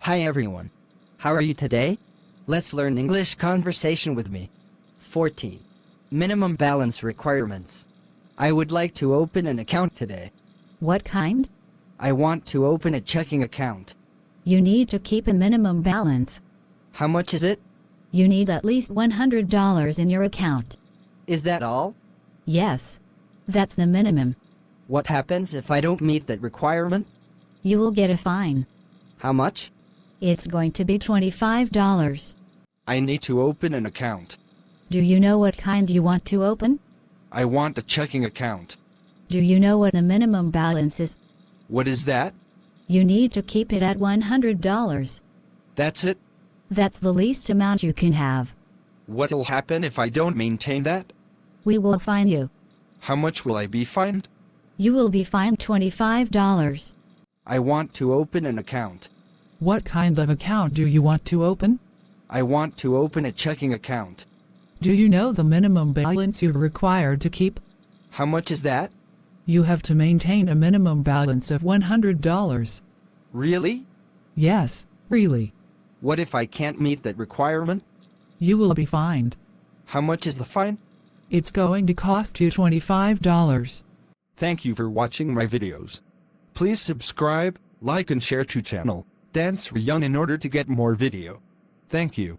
Hi everyone. How are you today? Let's learn English conversation with me. 14. Minimum balance requirements. I would like to open an account today. What kind? I want to open a checking account. You need to keep a minimum balance. How much is it? You need at least $100 in your account. Is that all? Yes. That's the minimum. What happens if I don't meet that requirement? You will get a fine. How much? It's going to be $25. I need to open an account. Do you know what kind you want to open? I want a checking account. Do you know what the minimum balance is? What is that? You need to keep it at $100. That's it? That's the least amount you can have. What'll happen if I don't maintain that? We will fine you. How much will I be fined? You will be fined $25. I want to open an account. What kind of account do you want to open? I want to open a checking account. Do you know the minimum balance you're required to keep? How much is that? You have to maintain a minimum balance of $100. Really? Yes, really. What if I can't meet that requirement? You will be fined. How much is the fine? It's going to cost you $25. Thank you for watching my videos. Please subscribe, like and share to channel Dan Sreyoun in order to get more video. Thank you.